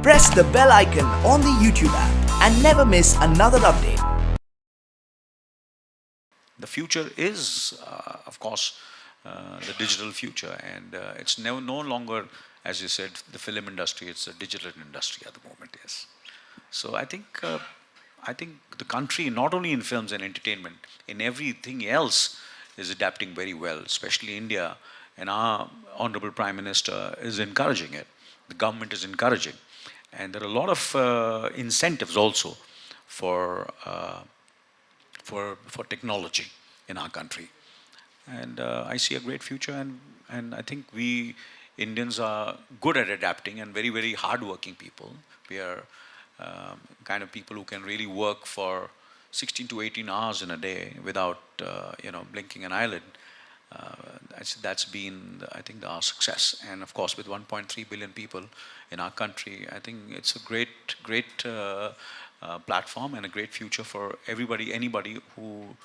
Press the bell icon on the YouTube app and never miss another update. The future is, of course, the digital future, and it's no longer, as you said, the film industry. It's a digital industry at the moment. Yes. So I think the country, not only in films and entertainment, in everything else, is adapting very well. Especially India, and our honorable Prime Minister is encouraging it. The government is encouraging, and there are a lot of incentives also for technology in our country. And I see a great future, and I think we Indians are good at adapting and very, very hardworking people. We are kind of people who can really work for 16 to 18 hours in a day without blinking an eyelid. That's been, I think, our success. And of course, with 1.3 billion people in our country, I think it's a great platform and a great future for everybody, anybody who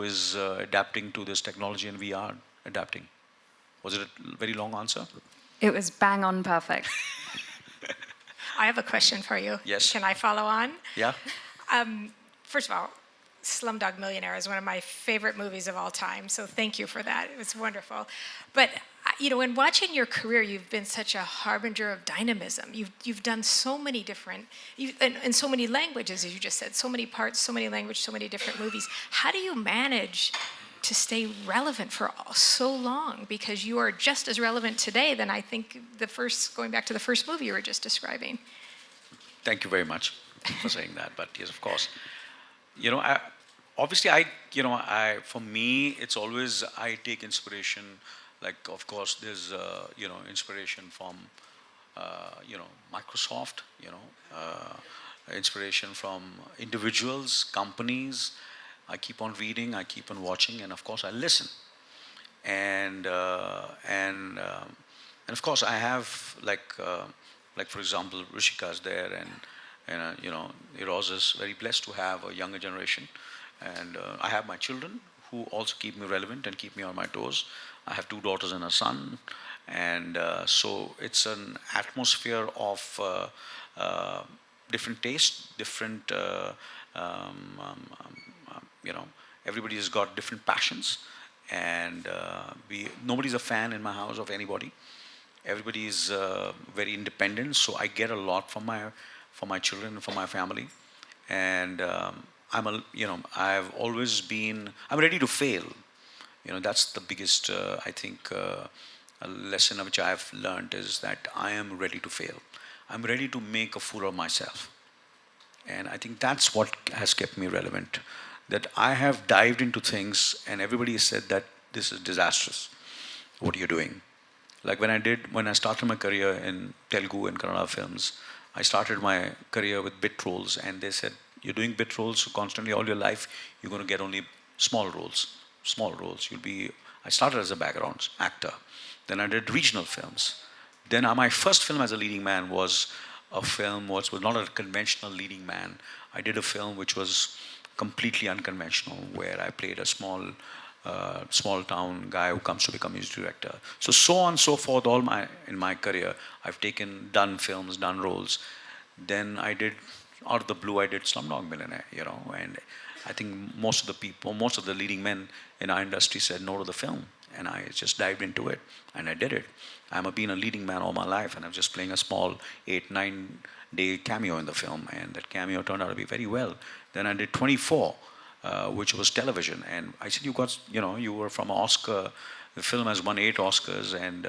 is adapting to this technology, and we are adapting. Was it a very long answer? It was bang on perfect. I have a question for you. Yes. Can I follow on? Yeah. First of all, Slumdog Millionaire is one of my favorite movies of all time, so thank you for that. It was wonderful. But in watching your career, you've been such a harbinger of dynamism. You've done so many different, in so many languages, as you just said, so many parts, so many languages, so many different movies. How do you manage to stay relevant for so long? Because you are just as relevant today than I think going back to the first movie you were just describing. Thank you very much for saying that. But yes, of course. For me, it's always, I take inspiration. Like, of course, there's, inspiration from, Microsoft, inspiration from individuals, companies. I keep on reading, I keep on watching, and of course, I listen. And of course, I have, like for example, Rishika's there, and Eros is very blessed to have a younger generation. And I have my children who also keep me relevant and keep me on my toes. I have 2 daughters and a son. And so it's an atmosphere of different tastes, different, everybody has got different passions. And nobody's a fan in my house of anybody. Everybody is very independent, so I get a lot from my children and from my family. And I've always been, I'm ready to fail. That's the biggest, I think, a lesson which I've learned is that I am ready to fail. I'm ready to make a fool of myself. And I think that's what has kept me relevant. That I have dived into things and everybody has said that this is disastrous. What are you doing? Like when I started my career in Telugu and Kannada films, I started my career with bit roles, and they said, you're doing bit roles constantly all your life, you're going to get only small roles. I started as a background actor. Then I did regional films. Then my first film as a leading man was a film which was not a conventional leading man. I did a film which was completely unconventional, where I played a small town guy who comes to become music director. So on and so forth, in my career, I've done films, done roles. Then I did, out of the blue, I did Slumdog Millionaire, and I think most of the leading men in our industry said no to the film. And I just dived into it, and I did it. I've been a leading man all my life, and I'm just playing a small 8-9 day cameo in the film, and that cameo turned out to be very well. Then I did 24, which was television, and I said, you were from Oscar. The film has won 8 Oscars, and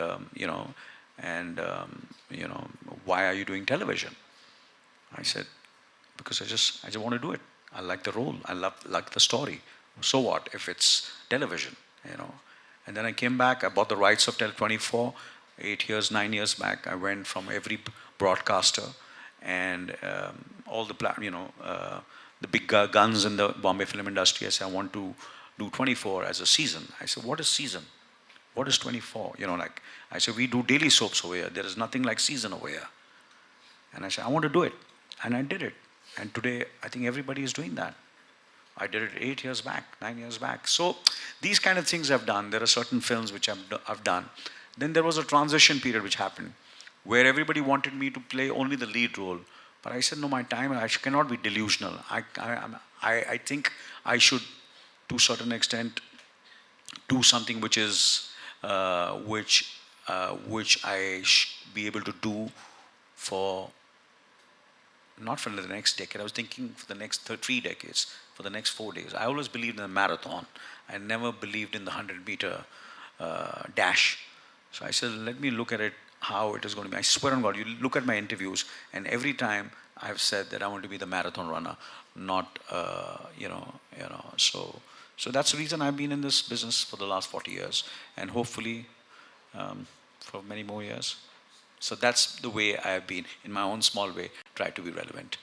why are you doing television? I said, because I just want to do it. I like the role. I like the story. So what if it's television? And then I came back. I bought the rights of 24. 9 years back, I went from every broadcaster and all the the big guns in the Bombay film industry. I said, I want to do 24 as a season. I said, what is season? What is 24? I said, we do daily soaps over here. There is nothing like season over here. And I said, I want to do it. And I did it. And today, I think everybody is doing that. I did it 8 years back, 9 years back. So these kind of things I've done. There are certain films which I've done. Then there was a transition period which happened, where everybody wanted me to play only the lead role. But I said, no, my time, I cannot be delusional. I think I should, to a certain extent, do something which is, which be able to do for, not for the next decade. I was thinking for the next 3 decades, for the next 4 days. I always believed in a marathon. I never believed in the 100-meter dash. So I said, let me look at it, how it is going to be. I swear on God, you look at my interviews, and every time I've said that I want to be the marathon runner, not, So that's the reason I've been in this business for the last 40 years, and hopefully for many more years. So that's the way I've been, in my own small way, try to be relevant.